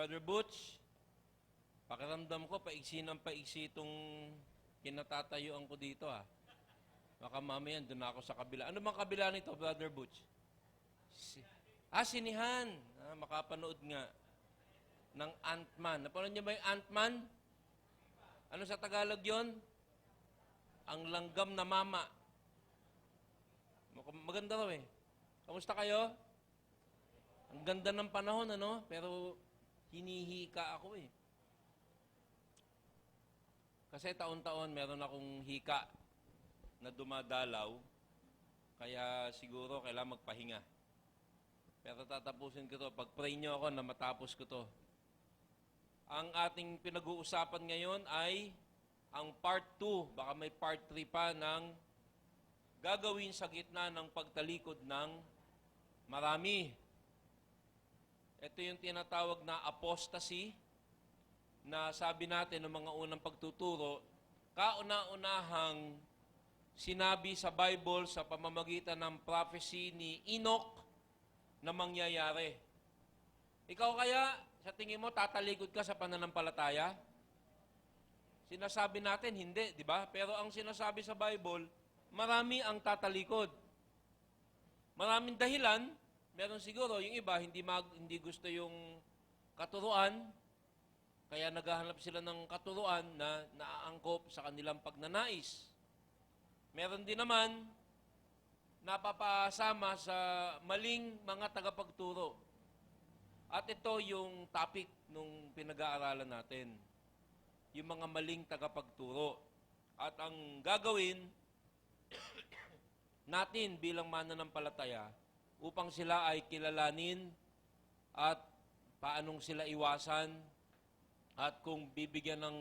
Brother Butch, pakiramdam ko, paiksi ng paiksi itong kinatatayuan ko dito, ha. Baka mamaya, doon ako sa kabila. Ano bang kabila nito, Brother Butch? Sinihan. Makapanood nga ng Ant-Man. Napanood niyo ba yung Ant-Man? Ano sa Tagalog yon? Ang langgam na mama. Maganda raw eh. Kamusta kayo? Ang ganda ng panahon, ano? Pero hinihika ako eh. Kasi taon-taon meron akong hika na dumadalaw. Kaya siguro kailangan magpahinga. Pero tatapusin ko to. Pag-pray nyo ako na matapos ko to. Ang ating pinag-uusapan ngayon ay ang part 2. Baka may part 3 pa ng gagawin sa gitna ng pagtalikod ng marami. Ito yung tinatawag na apostasy na sabi natin ng mga unang pagtuturo, kauna-unahang sinabi sa Bible sa pamamagitan ng prophecy ni Enoch na mangyayari. Ikaw kaya, sa tingin mo, tatalikod ka sa pananampalataya? Sinasabi natin, hindi, di ba? Pero ang sinasabi sa Bible, marami ang tatalikod. Maraming dahilan, meron siguro, yung iba, hindi gusto yung katuruan, kaya naghahanap sila ng katuruan na naaangkop sa kanilang pagnanais. Meron din naman, napapasama sa maling mga tagapagturo. At ito yung topic nung pinag-aaralan natin. Yung mga maling tagapagturo. At ang gagawin natin bilang mananampalataya upang sila ay kilalanin at paanong sila iwasan at kung bibigyan ng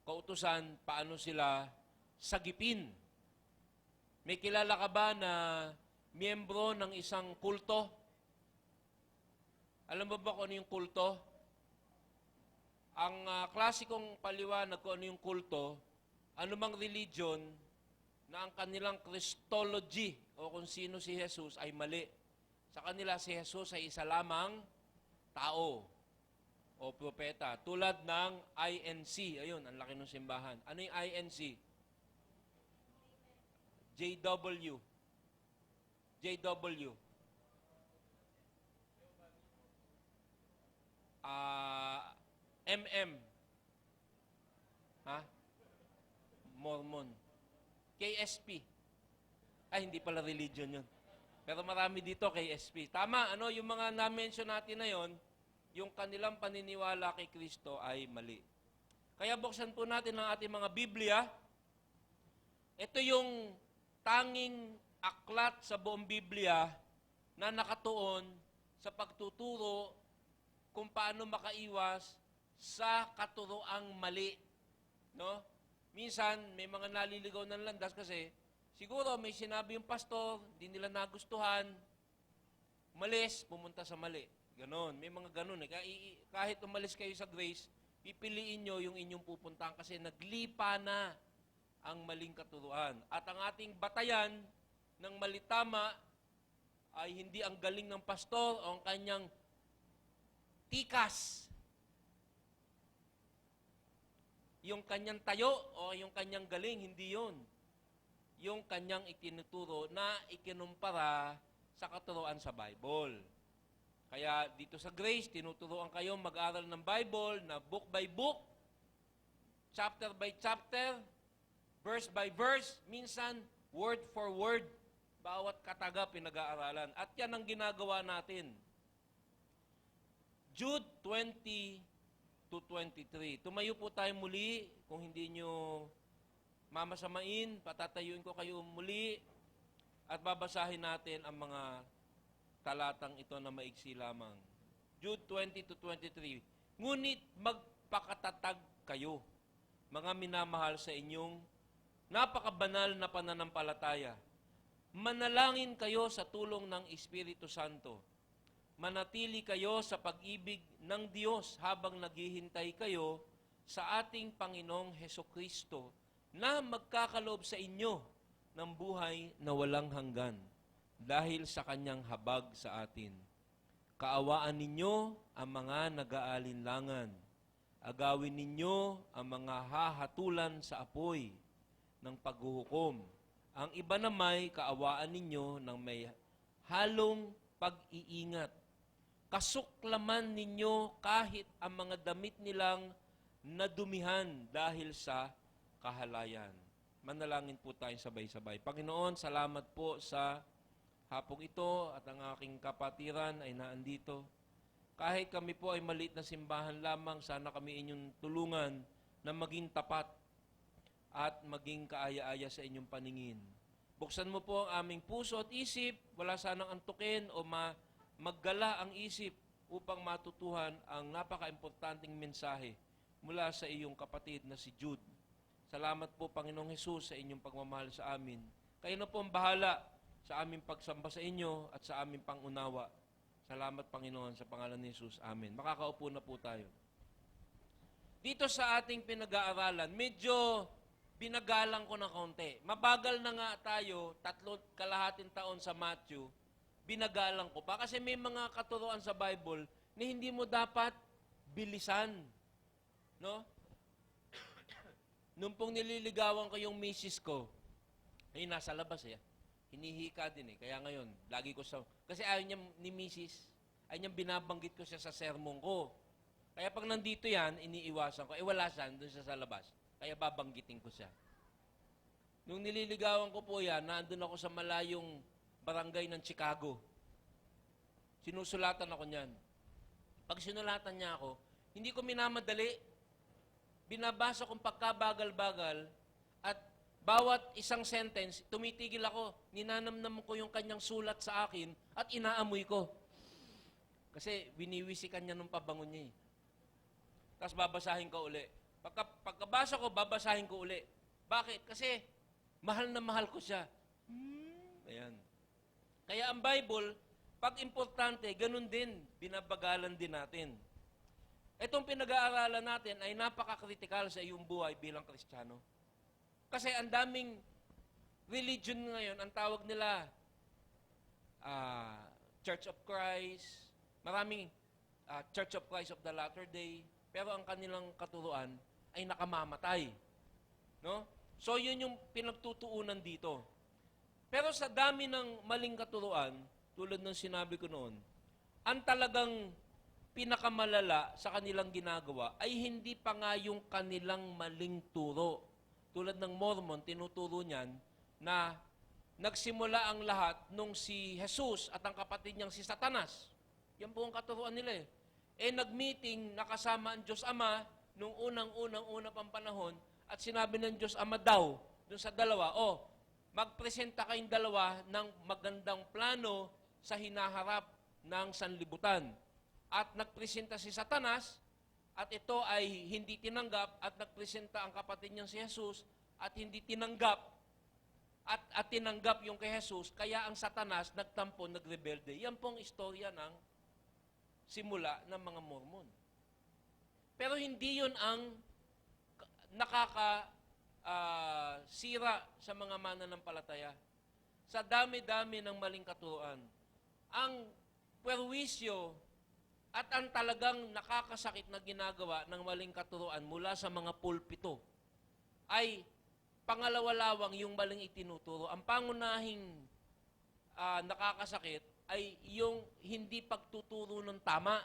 kautusan, paano sila sagipin. May kilala ka ba na miyembro ng isang kulto? Alam mo ba kung ano yung kulto? Ang klasikong paliwanag kung ano yung kulto, anumang religion na ang kanilang Christology o kung sino si Jesus ay mali. Sa kanila si Jesus ay isa lamang tao o propeta. Tulad ng INC. Ayun, ang laki ng simbahan. Ano yung INC? JW. JW. MM. Mormon. KSP. Hindi pala religion yun. Pero marami dito KSP. Tama, yung mga na-mention natin na yon, yung kanilang paniniwala kay Kristo ay mali. Kaya buksan po natin ang ating mga Biblia. Ito yung tanging aklat sa buong Biblia na nakatuon sa pagtuturo kung paano makaiwas sa katuroang mali. No? Minsan, may mga naliligaw ng landas kasi siguro may sinabi yung pastor, hindi nila nagustuhan, umalis, pumunta sa mali. Ganon. May mga ganon. Kahit umalis kayo sa grace, pipiliin nyo yung inyong pupuntahan kasi naglipa na ang maling katuruan. At ang ating batayan ng malitama ay hindi ang galing ng pastor o ang kanyang tikas. Yung kanyang tayo o yung kanyang galing, hindi yun. Yung kanyang itinuturo na ikinumpara sa katuruan sa Bible. Kaya dito sa Grace, tinuturoan kayo mag-aral ng Bible na book by book, chapter by chapter, verse by verse, minsan word for word, bawat kataga pinag-aaralan. At yan ang ginagawa natin. Jude 20 to 23. Tumayo po tayo muli. Kung hindi nyo mamasamain, patatayuin ko kayo muli at babasahin natin ang mga talatang ito na maiksi lamang. Jude 20 to 23. Ngunit magpakatatag kayo, mga minamahal sa inyong napakabanal na pananampalataya. Manalangin kayo sa tulong ng Espiritu Santo. Manatili kayo sa pag-ibig ng Diyos habang naghihintay kayo sa ating Panginoong Hesukristo na magkakaloob sa inyo ng buhay na walang hanggan dahil sa Kanyang habag sa atin. Kaawaan ninyo ang mga nag-aalinlangan. Agawin ninyo ang mga hahatulan sa apoy ng paghuhukom. Ang iba namay kaawaan ninyo ng may halong pag-iingat. Kasuklaman ninyo kahit ang mga damit nilang nadumihan dahil sa kahalayan. Manalangin po tayo sabay-sabay. Panginoon, salamat po sa hapong ito at ang aking kapatiran ay naandito. Kahit kami po ay maliit na simbahan lamang, sana kami inyong tulungan na maging tapat at maging kaaya-aya sa inyong paningin. Buksan mo po ang aming puso at isip, wala sanang antukin o maggala ang isip upang matutuhan ang napaka-importanting mensahe mula sa iyong kapatid na si Jude. Salamat po, Panginoong Hesus, sa inyong pagmamahal sa amin. Kayo na po ang bahala sa aming pagsamba sa inyo at sa aming pangunawa. Salamat, Panginoon, sa pangalan ni Jesus. Amen. Makakaupo na po tayo. Dito sa ating pinag-aaralan, medyo binagalang ko ng kaunti. Mabagal na nga tayo, 3.5 taon sa Matthew, binagalang ko pa. Kasi may mga katuruan sa Bible na hindi mo dapat bilisan. No? Nung pong nililigawan ko yung misis ko, ay nasa labas eh. Hinihika din eh. Kaya ngayon, lagi ko sa... Kasi ayaw niya ni misis, ayaw niya binabanggit ko siya sa sermon ko. Kaya pag nandito yan, iniiwasan ko. Wala siya, doon siya sa labas. Kaya babanggitin ko siya. Nung nililigawan ko po yan, nandun ako sa malayong barangay ng Chicago. Sinusulatan ako niyan. Pag sinulatan niya ako, hindi ko minamadali. Binabasa kong pagkabagal-bagal at bawat isang sentence, tumitigil ako, ninanamnam ko yung kanyang sulat sa akin at inaamoy ko. Kasi winiwisikan niya nung pabango niya eh. Tapos babasahin ko uli. Pagkabasa ko, babasahin ko uli. Bakit? Kasi mahal na mahal ko siya. Ayan. Kaya ang Bible, pag importante, ganun din, binabagalan din natin. Itong pinag-aaralan natin ay napaka-critical sa iyong buhay bilang Kristiyano. Kasi ang daming religion ngayon, ang tawag nila Church of Christ, maraming Church of Christ of the Latter Day, pero ang kanilang katuruan ay nakamamatay. No? So yun yung pinagtutuunan dito. Pero sa dami ng maling katuruan, tulad ng sinabi ko noon, ang talagang pinakamalala sa kanilang ginagawa ay hindi pa nga yung kanilang maling turo. Tulad ng Mormon, tinuturo niyan na nagsimula ang lahat nung si Jesus at ang kapatid niyang si Satanas. Yan po ang katuruan nila eh. Nag-meeting, nakasama ang Diyos Ama nung unang pang panahon at sinabi ng Diyos Ama daw, dun sa dalawa, magpresenta kayong dalawa ng magandang plano sa hinaharap ng sanlibutan. At nagpresenta si Satanas, at ito ay hindi tinanggap, at nagpresenta ang kapatid niyang si Jesus, at hindi tinanggap, at tinanggap yung kay Jesus, kaya ang Satanas nagtampo, nagrebelde. Yan pong istorya ng simula ng mga Mormon. Pero hindi yun ang sira sa mga mananampalataya. Sa dami-dami ng maling katuruan, ang perwisyo at ang talagang nakakasakit na ginagawa ng maling katuruan mula sa mga pulpito ay pangalawalawang yung maling itinuturo. Ang pangunahing nakakasakit ay yung hindi pagtuturo ng tama.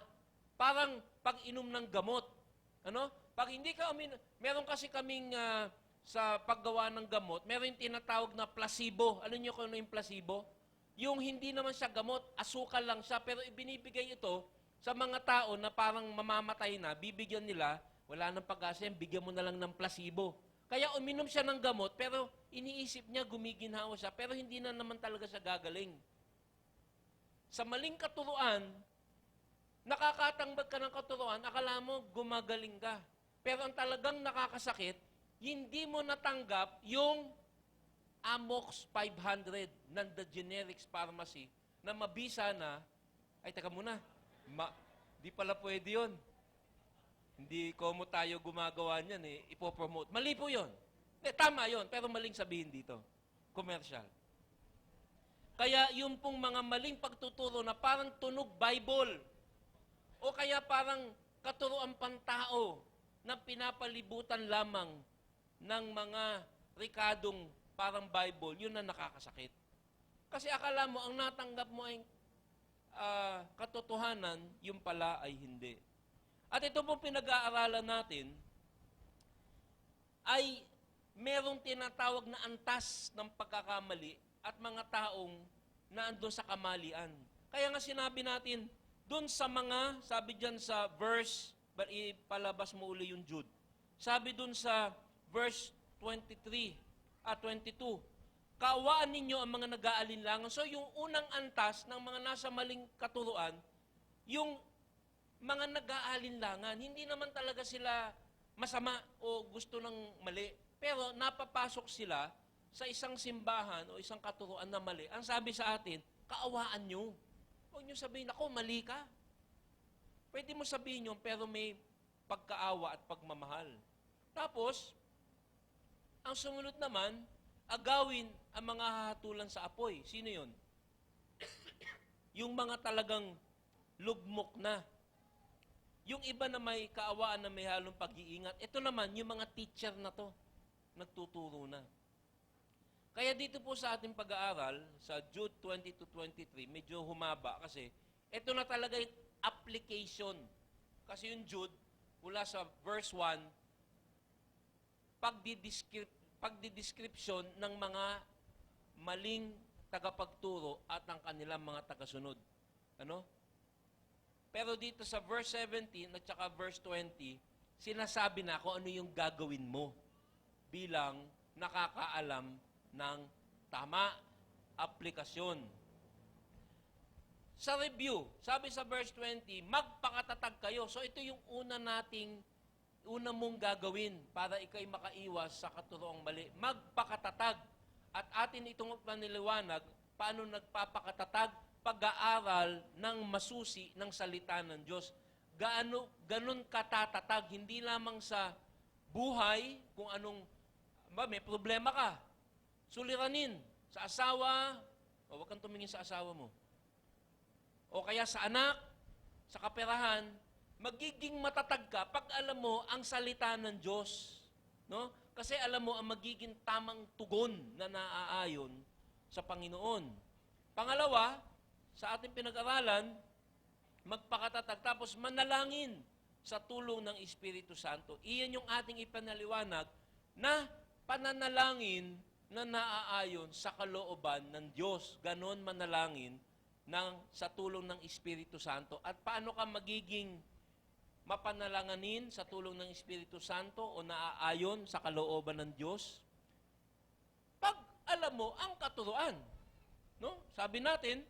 Parang pag-inom ng gamot. Ano? Pag hindi ka meron kasi kaming sa paggawa ng gamot, meron yung tinatawag na placebo. Alam niyo kung ano yung placebo? Yung hindi naman siya gamot, asukal lang siya, pero ibinibigay ito sa mga tao na parang mamamatay na, bibigyan nila, wala nang pag-asa, bigyan mo na lang ng placebo. Kaya uminom siya ng gamot, pero iniisip niya, gumiginhawa siya, pero hindi na naman talaga siya gagaling. Sa maling katuruan, nakakatanggap ka ng katuruan, akala mo gumagaling ka. Pero ang talagang nakakasakit, hindi mo natanggap yung Amox 500 ng The Generics Pharmacy na mabisa na, ay teka muna, di pala pwede yun. Hindi komo tayo gumagawa niyan eh, ipopromote. Mali po yun. Tama yun, pero maling sabihin dito. Commercial. Kaya yung pong mga maling pagtuturo na parang tunog Bible, O kaya parang katuroan pantao na pinapalibutan lamang ng mga rekadong parang Bible, yun na nakakasakit. Kasi akala mo, ang natanggap mo ay katotohanan, yung pala ay hindi. At ito po pinag-aaralan natin, ay merong tinatawag na antas ng pagkakamali at mga taong naandun sa kamalian. Kaya nga sinabi natin, dun sa mga, sabi dyan sa verse, palabas mo uli yung Jude. Sabi dun sa verse 23 at 22, kaawaan ninyo ang mga nag-aalinlangan. So yung unang antas ng mga nasa maling katuruan, yung mga nag-aalinlangan, hindi naman talaga sila masama o gusto ng mali. Pero napapasok sila sa isang simbahan o isang katuruan na mali. Ang sabi sa atin, kaawaan nyo. Huwag nyo sabihin, ako, mali ka. Pwede mo sabihin yun, pero may pagkaawa at pagmamahal. Tapos, ang sumunod naman, agawin ang mga hahatulan sa apoy. Sino yun? Yung mga talagang lugmok na. Yung iba na may kaawaan na may halong pag-iingat. Ito naman, yung mga teacher na to, nagtuturo na. Kaya dito po sa ating pag-aaral, sa Jude 20-23, medyo humaba kasi ito na talaga yung application. Kasi yung Jude, mula sa verse 1, pagdidescription ng mga maling tagapagturo at ang kanilang mga tagasunod. Ano? Pero dito sa verse 17 at saka verse 20, sinasabi na kung ano yung gagawin mo bilang nakakaalam ng tama, aplikasyon. Sa review, sabi sa verse 20, magpakatatag kayo. So ito yung una mong gagawin para ikay makaiwas sa katuroang mali. Magpakatatag. At atin itong paniliwanag, paano nagpapakatatag? Pag-aaral ng masusi ng salita ng Diyos. Ganun katatatag, hindi lamang sa buhay, kung anong, may problema ka, suliranin, sa asawa, o huwag kang tumingin sa asawa mo, o kaya sa anak, sa kaperahan, magiging matatag ka pag alam mo ang salita ng Diyos. No? Kasi alam mo ang magiging tamang tugon na naaayon sa Panginoon. Pangalawa, sa ating pinag-aralan, magpakatatag, tapos manalangin sa tulong ng Espiritu Santo. Iyan yung ating ipanaliwanag na pananalangin na naaayon sa kalooban ng Diyos. Ganon manalangin sa tulong ng Espiritu Santo. At paano ka magiging mapanalanganin sa tulong ng Espiritu Santo o naaayon sa kalooban ng Diyos? Pag alam mo ang katuruan. No? Sabi natin,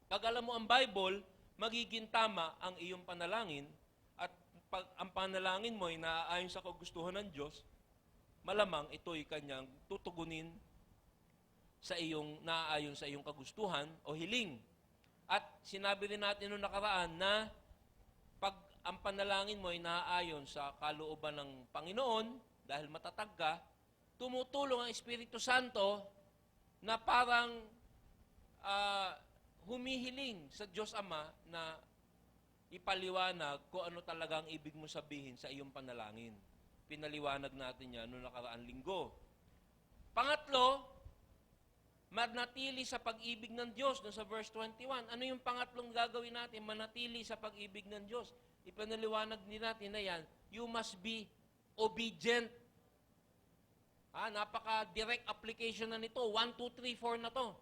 pag alam mo ang Bible, magiging tama ang iyong panalangin at pag ang panalangin mo ay naaayon sa kagustuhan ng Diyos, malamang ito'y kanyang tutugunin sa naaayon sa iyong kagustuhan o hiling. At sinabi rin natin noong nakaraan na pag ang panalangin mo ay naaayon sa kalooban ng Panginoon, dahil matatag ka, tumutulong ang Espiritu Santo na parang humihiling sa Diyos Ama na ipaliwanag kung ano talagang ibig mo sabihin sa iyong panalangin. Pinaliwanag natin yan noong nakaraang linggo. Pangatlo, manatili sa pag-ibig ng Diyos. Doon sa verse 21, ano yung pangatlong gagawin natin? Manatili sa pag-ibig ng Diyos. Ipinaliwanag din natin na yan, you must be obedient. Napaka-direct application na nito. 1, 2, 3, 4 na to.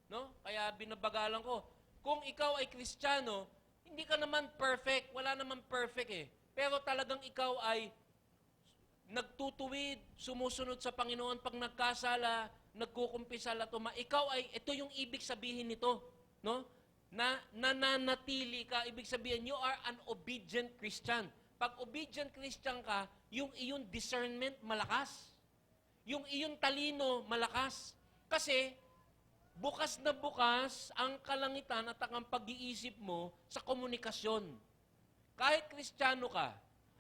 No? Kaya binabagalan ko. Kung ikaw ay Kristiyano, hindi ka naman perfect. Wala naman perfect eh. Pero talagang ikaw ay nagtutuwid, sumusunod sa Panginoon pag nagkasala, nagkukumpisala, ikaw ay, ito yung ibig sabihin nito. No? Nananatili ka, ibig sabihin, you are an obedient Christian. Pag obedient Christian ka, yung iyong discernment malakas. Yung iyong talino malakas. Kasi, bukas na bukas ang kalangitan at ang pag-iisip mo sa komunikasyon. Kahit Kristiyano ka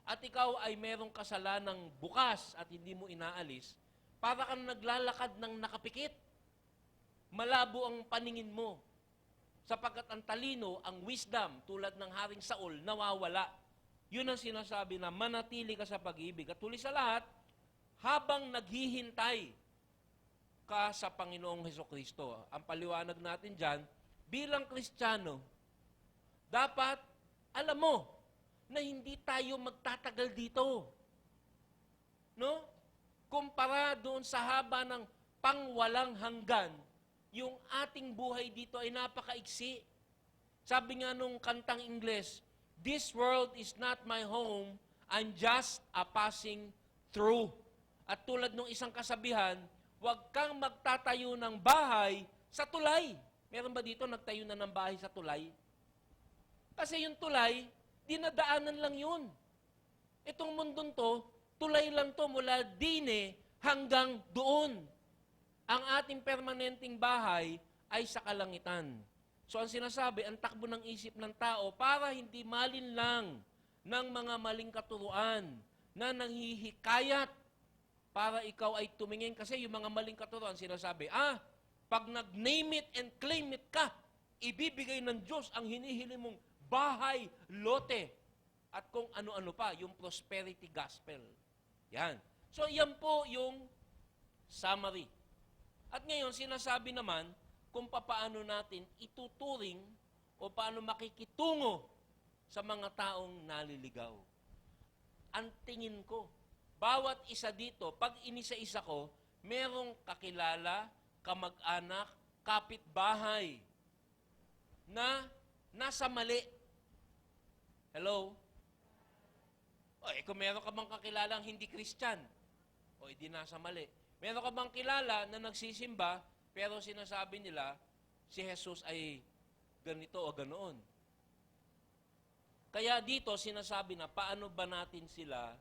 at ikaw ay merong kasalanang bukas at hindi mo inaalis, para kang naglalakad ng nakapikit. Malabo ang paningin mo. Sapagkat ang talino, ang wisdom, tulad ng Haring Saul, nawawala. Yun ang sinasabi na manatili ka sa pag-ibig. At huli sa lahat, habang naghihintay ka sa Panginoong Hesukristo. Ang paliwanag natin dyan, bilang Kristiyano, dapat alam mo na hindi tayo magtatagal dito. No? Kumpara doon sa haba ng pangwalang hanggan, yung ating buhay dito ay napakaiksi. Sabi nga nung kantang Ingles, "This world is not my home, I'm just a passing through." At tulad nung isang kasabihan, huwag kang magtatayo ng bahay sa tulay. Meron ba dito nagtayo na ng bahay sa tulay? Kasi yung tulay, dinadaanan lang yun. Itong mundong to, tulay lang to mula dine hanggang doon. Ang ating permanenteng bahay ay sa kalangitan. So ang sinasabi, ang takbo ng isip ng tao para hindi malinlang ng mga maling katuruan na nanghihikayat para ikaw ay tumingin. Kasi yung mga maling katuruan sinasabi, pag nag-name it and claim it ka, ibibigay ng Diyos ang hinihili mong bahay, lote, at kung ano-ano pa, yung prosperity gospel. Yan. So yan po yung summary. At ngayon, sinasabi naman kung paano natin ituturing o paano makikitungo sa mga taong naliligaw. Ang tingin ko, bawat isa dito, pag inisa-isa ko, merong kakilala, kamag-anak, kapitbahay na nasa mali. Hello? Kung meron ka bang kakilalang hindi Christian, edi nasa mali. Meron ka bang kilala na nagsisimba, pero sinasabi nila, si Jesus ay ganito o ganoon. Kaya dito sinasabi na, paano ba natin sila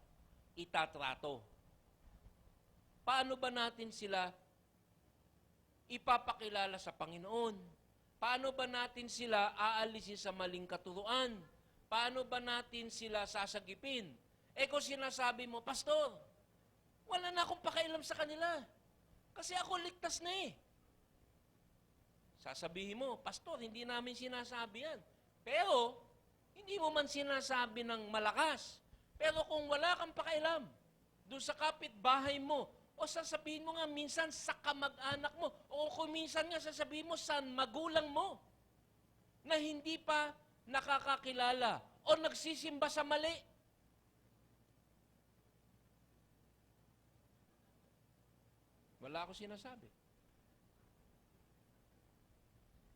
itatrato? Paano ba natin sila ipapakilala sa Panginoon? Paano ba natin sila aalisin sa maling katuruan? Paano ba natin sila sasagipin? Kung sinasabi mo, Pastor, wala na akong pakialam sa kanila. Kasi ako ligtas na eh. Sasabihin mo, Pastor, hindi namin sinasabi yan. Pero, hindi mo man sinasabi ng malakas. Pero kung wala kang pakialam, doon sa kapitbahay mo, o sasabihin mo nga minsan sa kamag-anak mo, o kung minsan nga sasabihin mo sa magulang mo, na hindi pa nakakakilala o nagsisimba sa mali. Wala ako sinasabi.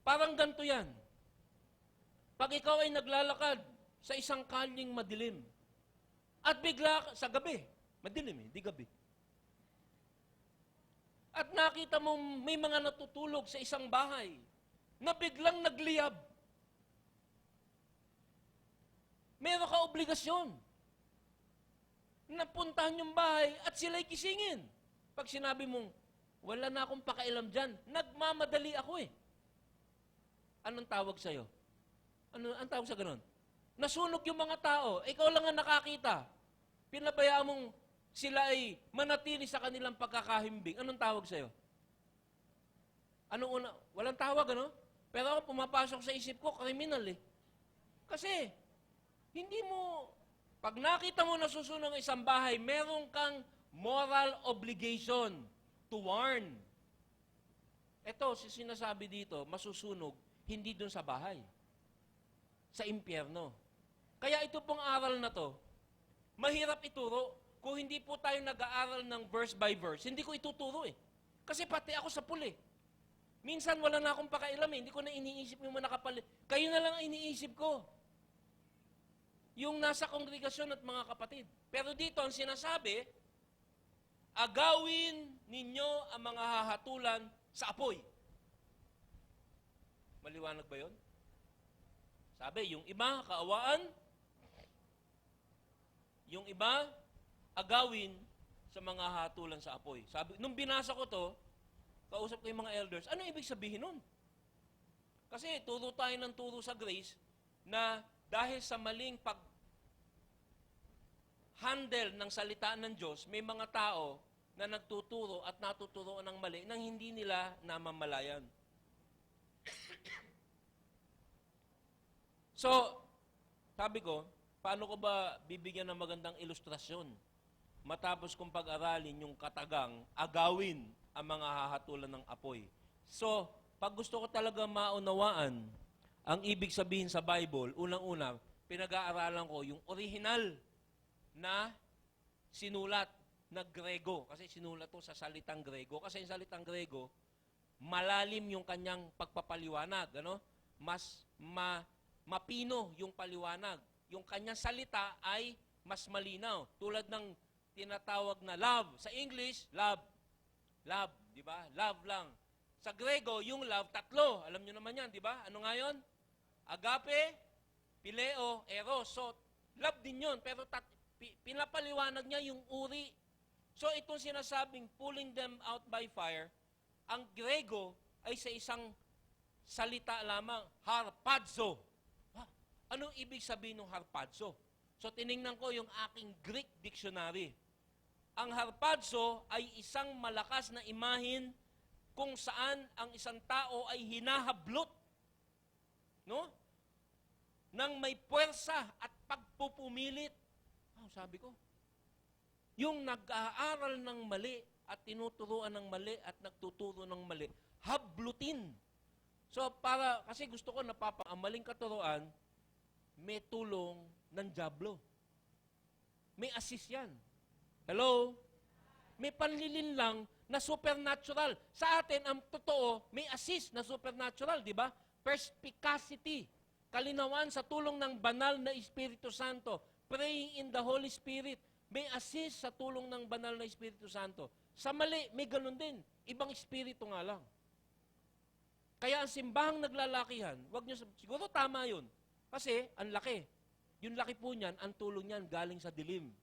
Parang ganito yan. Pag ikaw ay naglalakad sa isang kalyeng madilim, at bigla, sa gabi, madilim di gabi. At nakita mo may mga natutulog sa isang bahay na biglang nagliyab. Meron ka obligasyon na puntahan yung bahay at sila'y kisingin. Pag sinabi mong, wala na akong pakialam dyan, nagmamadali ako eh. Anong tawag sa'yo? Ang tawag sa ganun? Nasunog yung mga tao, ikaw lang ang nakakita. Pinabayaan mong sila ay manatili sa kanilang pagkakahimbing. Anong tawag sa'yo? Anong una? Walang tawag, ano? Pero ako pumapasok sa isip ko, kriminal eh. Kasi, hindi mo, pag nakita mo nasusunog ang isang bahay, meron kang moral obligation to warn. Ito, sinasabi dito, masusunog, hindi dun sa bahay. Sa impyerno. Kaya ito pong aral na to, mahirap ituro. Kung hindi po tayo nag-aaral ng verse by verse, hindi ko ituturo eh. Kasi pati ako sa puli. Minsan wala na akong pakailam eh. Hindi ko na iniisip yung mga nakapalit. Kayo na lang ang iniisip ko. Yung nasa kongregasyon at mga kapatid. Pero dito ang sinasabi, agawin ninyo ang mga hahatulan sa apoy. Maliwanag ba yun? Sabi, yung iba, kaawaan. Yung iba, agawin sa mga hatulan sa apoy. Sabi, nung binasa ko to, kausap ko yung mga elders, ano ibig sabihin nun? Kasi turo tayo ng turo sa grace na dahil sa maling pag-handle ng salita ng Diyos, may mga tao na nagtuturo at natuturoan ng mali nang hindi nila namamalayan. So, sabi ko, paano ko ba bibigyan ng magandang ilustrasyon? Matapos kong pag-aralin yung katagang agawin ang mga hahatulan ng apoy. So, pag gusto ko talaga maunawaan ang ibig sabihin sa Bible, unang-una, pinag-aaralan ko yung original na sinulat na Grego. Kasi sinulat to sa salitang Grego. Kasi yung salitang Grego, malalim yung kanyang pagpapaliwanag. Ano? Mapino yung paliwanag. Yung kanyang salita ay mas malinaw. Tulad ng tinatawag na love. Sa English, love. Love, di ba? Love lang. Sa Grego, yung love, tatlo. Alam nyo naman yan, di ba? Ano nga yun? Agape, Pileo, Eros. So, love din yun. Pero pinapaliwanag niya yung uri. So, itong sinasabing pulling them out by fire, ang Grego ay sa isang salita lamang, harpazo. Anong ibig sabihin ng harpazo? So, tiningnan ko yung aking Greek dictionary. Ang harpazo ay isang malakas na imahin kung saan ang isang tao ay hinahablot, no? Nang may puwersa at pagpupumilit. Sabi ko, yung nag-aaral ng mali at tinuturuan ng mali at nagtuturo ng mali, hablutin. So, kasi gusto ko ang maling katuruan, may tulong ng dyablo. May assist yan. Hello? May panlilin lang na supernatural. Sa atin, ang totoo, may assist na supernatural, di ba? Perspicacity. Kalinawan sa tulong ng banal na Espiritu Santo. Praying in the Holy Spirit. May assist sa tulong ng banal na Espiritu Santo. Sa mali, may ganun din. Ibang espiritu nga lang. Kaya ang simbahang naglalakihan, wag nyo, siguro tama yun. Kasi, ang laki. Yung laki po niyan, ang tulong niyan galing sa dilim.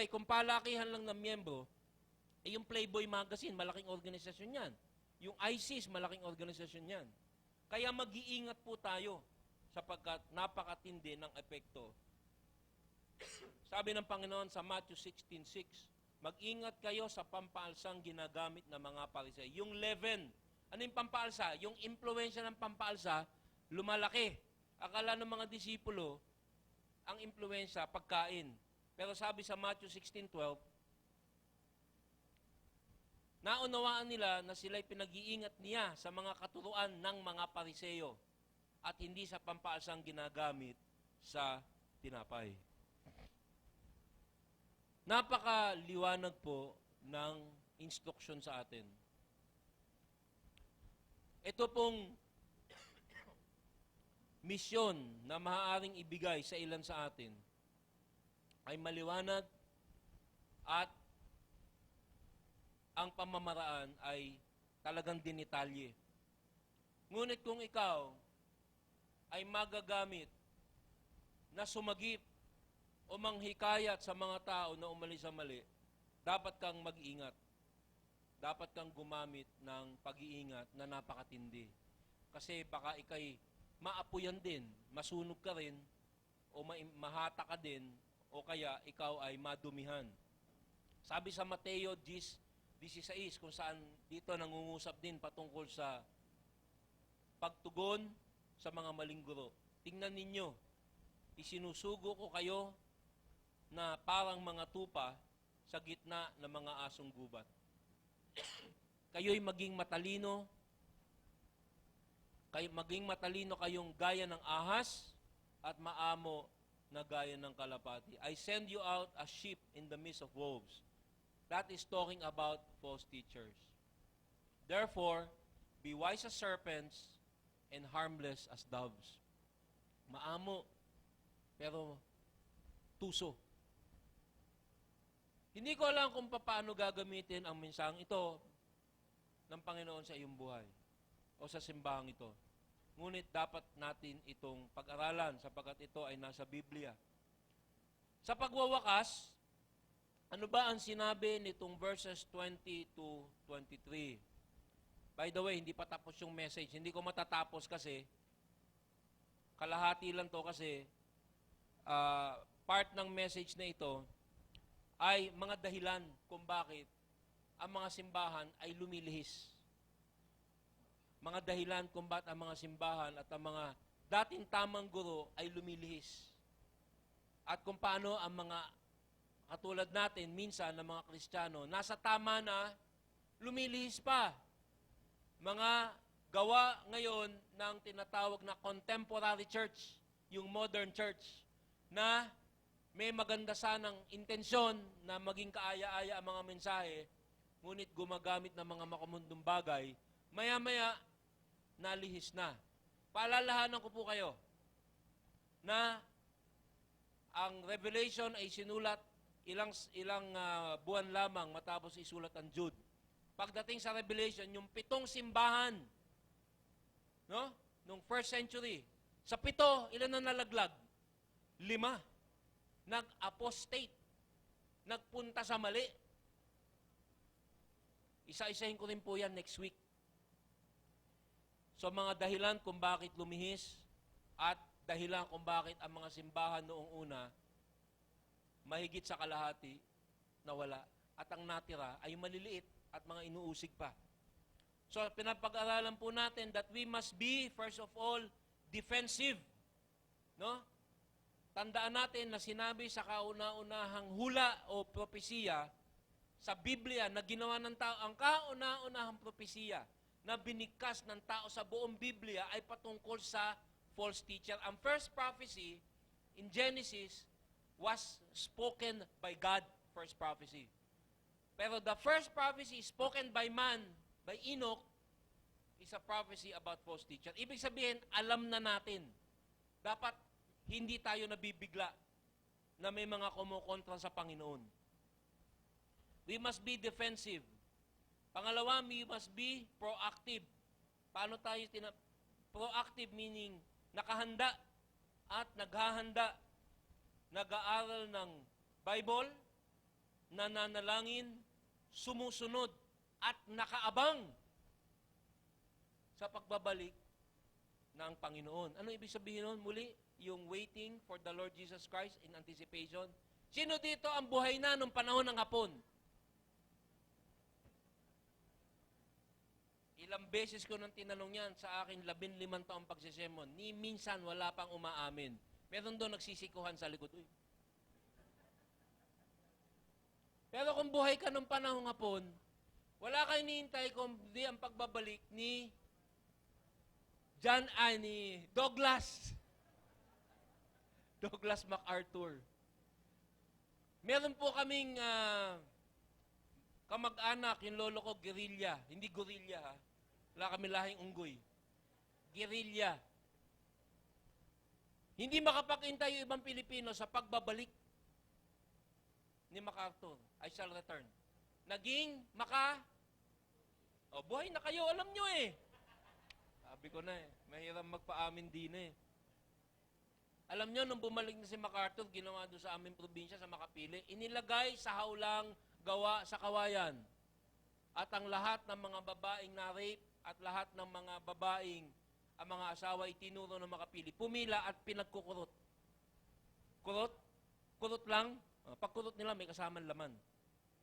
Kung palakihan lang ng miyembro, yung Playboy Magazine, malaking organisasyon yan. Yung ISIS, malaking organisasyon yan. Kaya mag-iingat po tayo sapagkat napakatindi ng epekto. Sabi ng Panginoon sa Matthew 16:6, mag-ingat kayo sa pampaalsang ginagamit ng mga Pariseo. Yung leaven, ano yung pampaalsa? Yung impluensya ng pampaalsa, lumalaki. Akala ng mga disipulo, ang impluensya, pagkain. Pero sabi sa Matthew 16:12, naunawaan nila na sila'y pinag-iingat niya sa mga katuruan ng mga Pariseo at hindi sa pampaalsang ginagamit sa tinapay. Napakaliwanag po ng instruction sa atin. Ito pong misyon na maaaring ibigay sa ilan sa atin ay maliwanag at ang pamamaraan ay talagang dinitalye. Ngunit kung ikaw ay magagamit na sumagip o manghikayat sa mga tao na umalis sa mali, dapat kang mag-ingat. Dapat kang gumamit ng pag-iingat na napakatindi. Kasi baka ikay maapuyan din, masunog ka rin, o mahata ka din, o kaya ikaw ay madumihan. Sabi sa Mateo 10:16, kung saan dito nangungusap din patungkol sa pagtugon sa mga maling guro. Tingnan ninyo, isinusugo ko kayo na parang mga tupa sa gitna ng mga asong gubat. Kayo'y maging matalino kayong gaya ng ahas at maamo na gaya ng kalapati. I send you out as sheep in the midst of wolves. That is talking about false teachers. Therefore, be wise as serpents and harmless as doves. Maamo, pero tuso. Hindi ko alam kung paano gagamitin ang mensaheng ito ng Panginoon sa iyong buhay o sa simbahang ito. Ngunit dapat natin itong pag-aralan sapagkat ito ay nasa Biblia. Sa pagwawakas, ano ba ang sinabi nitong verses 20 to 23? By the way, hindi pa tapos yung message. Hindi ko matatapos kasi kalahati lang to kasi part ng message na ito ay mga dahilan kung bakit ang mga simbahan ay lumilihis. Mga dahilan kung bakit ang mga simbahan at ang mga dating tamang guro ay lumilihis. At kung paano ang mga katulad natin, minsan ng mga Kristiyano, nasa tama na, lumilihis pa. Mga gawa ngayon ng tinatawag na contemporary church, yung modern church, na may maganda sanang intensyon na maging kaaya-aya ang mga mensahe, ngunit gumagamit ng mga makamundong bagay, maya-maya, nalihis na. Paalalahanan ko po kayo na ang Revelation ay sinulat ilang buwan lamang matapos isulat ang Jude. Pagdating sa Revelation, yung 7 simbahan, no? Nung first century, sa 7, ilan na nalaglag? 5. Nag-apostate. Nagpunta sa mali. Isa-isahin ko rin po yan next week. So mga dahilan kung bakit lumihis at dahilan kung bakit ang mga simbahan noong una mahigit sa kalahati nawala at ang natira ay maliliit at mga inuusig pa. So pinapag-aralan po natin that we must be first of all defensive. No? Tandaan natin na sinabi sa kauna-unahang hula o propesiya sa Biblia na ginawa ng tao, ang kauna-unahang propesiya na binigkas ng tao sa buong Biblia ay patungkol sa false teacher. Ang first prophecy in Genesis was spoken by God, first prophecy. Pero the first prophecy spoken by man, by Enoch, is a prophecy about false teacher. Ibig sabihin, alam na natin. Dapat hindi tayo nabibigla na may mga kumukontra sa Panginoon. We must be defensive. Pangalawa, we must be proactive. Paano tayo proactive meaning nakahanda at naghahanda, nag-aaral ng Bible, nananalangin, sumusunod, at nakaabang sa pagbabalik ng Panginoon. Ano ibig sabihin nun? Muli, yung waiting for the Lord Jesus Christ in anticipation. Sino dito ang buhay na nung panahon ng hapon? Ilang beses ko nang tinanong yan sa aking 15 taong pagsisemon. Ni minsan wala pang umaamin. Meron doon nagsisikuhan sa likod. Uy. Pero kung buhay ka nung panahong hapon, wala kayo hinihintay kung di ang pagbabalik ni Douglas. Douglas MacArthur. Meron po kaming kamag-anak, yung lolo ko, guerrilla. Hindi gorilla, ha? Wala kami lahing unggoy. Guerrilla. Hindi makapag-intay yung ibang Pilipino sa pagbabalik ni MacArthur. I shall return. Naging buhay na kayo, alam nyo eh. Sabi ko na eh, mahirap magpaamin din eh. Alam nyo, nung bumalik na si MacArthur, ginawa doon sa aming probinsya, sa Makapili, inilagay sa haulang gawa sa kawayan. At ang lahat ng mga babaeng na-rape at lahat ng mga babaeng ang mga asawa itinuro ng Makapili. Pumila at pinagkukurot. Kurot? Kurot lang. Pagkurot nila may kasamang laman.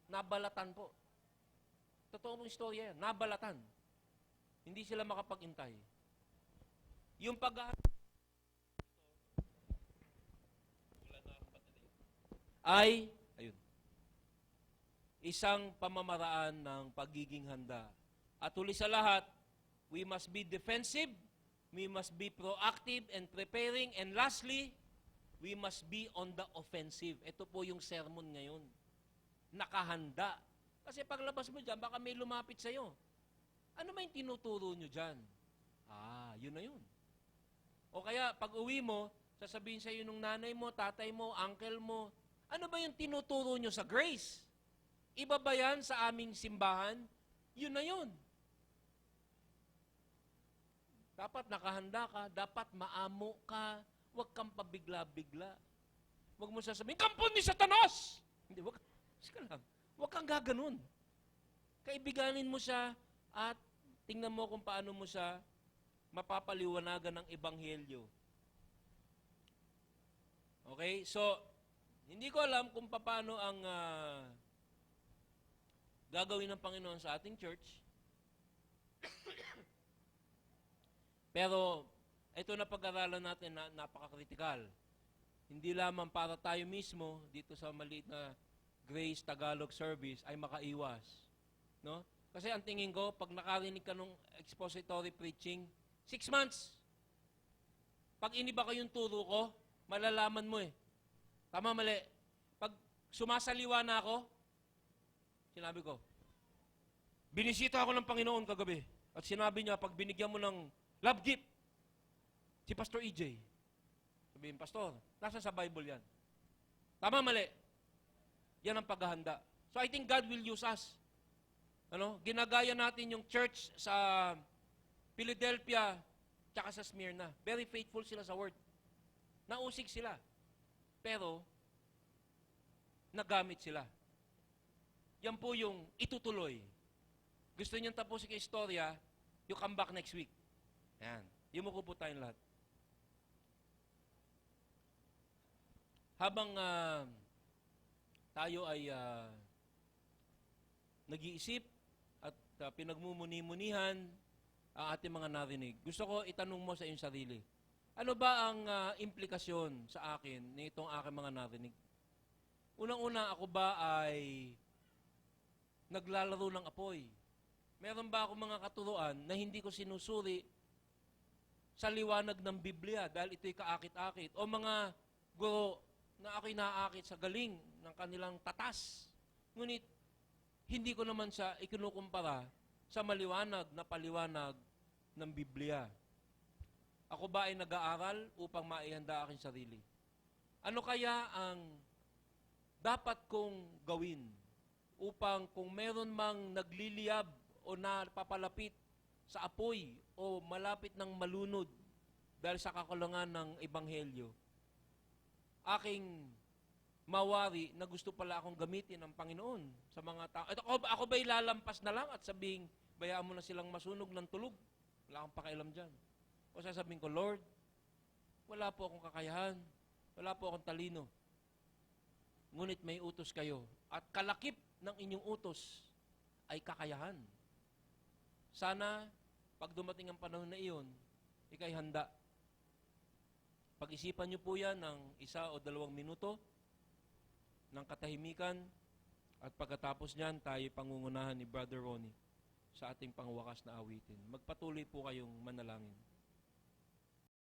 Nabalatan po. Totoo mong istorya yan. Nabalatan. Hindi sila makapag-intay. Yung ay isang pamamaraan ng pagiging handa. At huli sa lahat, we must be defensive, we must be proactive and preparing, and lastly, we must be on the offensive. Ito po yung sermon ngayon. Nakahanda. Kasi paglabas mo dyan, baka may lumapit sa'yo. Ano ba yung tinuturo nyo dyan? Yun na yun. O kaya, pag uwi mo, sasabihin sa'yo nung nanay mo, tatay mo, uncle mo, ano ba yung tinuturo nyo sa grace? Iba ba yan sa aming simbahan? Yun na yun. Dapat nakahanda ka, dapat maamo ka, huwag kang pabigla-bigla. Huwag mo sasabihin, kampon ni Satanas! Hindi, huwag kang gaganon. Kaibiganin mo siya at tingnan mo kung paano mo siya mapapaliwanagan ng Ebanghelyo. Okay? So, hindi ko alam kung paano ang gagawin ng Panginoon sa ating church. Pero, ito na pag-aralan natin na napaka-critical. Hindi lamang para tayo mismo dito sa maliit na Grace Tagalog Service ay makaiwas. No? Kasi ang tingin ko, pag nakarinig ka ng expository preaching, 6 months. Pag iniba ko yung turo ko, malalaman mo eh. Tama, mali. Pag sumasaliwa na ako, sinabi ko, binisita ako ng Panginoon kagabi. At sinabi niya, pag binigyan mo ng love gift, si Pastor EJ. Sabihin, Pastor, nasa sa Bible yan. Tama, mali. Yan ang paghahanda. So I think God will use us. Ginagaya natin yung church sa Philadelphia tsaka sa Smyrna. Very faithful sila sa word. Nausig sila. Pero, nagamit sila. Yan po yung itutuloy. Gusto niyang tapusin yung istorya, you come back next week. Yan. Yumuko po tayong lahat. Habang tayo ay nag-iisip at pinagmumuni-munihan ang ating mga narinig, gusto ko itanong mo sa iyong sarili, ano ba ang implikasyon sa akin nitong aking mga narinig? Unang-una, ako ba ay naglalaro ng apoy? Meron ba ako mga katuruan na hindi ko sinusuri sa liwanag ng Biblia dahil ito'y kaakit-akit? O mga guro na ako'y naaakit sa galing ng kanilang tatas. Ngunit, hindi ko naman siya ikinukumpara sa maliwanag na paliwanag ng Biblia. Ako ba ay nag-aaral upang maihanda aking sarili? Ano kaya ang dapat kong gawin upang kung meron mang nagliliyab o napapalapit sa apoy o malapit ng malunod dahil sa kakulangan ng Ebanghelyo, aking mawari na gusto pala akong gamitin ng Panginoon sa mga tao. Ako ba'y lalampas na lang at sabing, bayaan mo na silang masunog ng tulog? Wala akong pakialam dyan. O sasabihin ko, Lord, wala po akong kakayahan. Wala po akong talino. Ngunit may utos kayo. At kalakip ng inyong utos ay kakayahan. Sana, pag dumating ang panahon na iyon, ikay handa. Pag-isipan niyo po yan ng 1 o 2 minuto ng katahimikan at pagkatapos niyan, tayo pangungunahan ni Brother Ronnie sa ating pangwakas na awitin. Magpatuloy po kayong manalangin.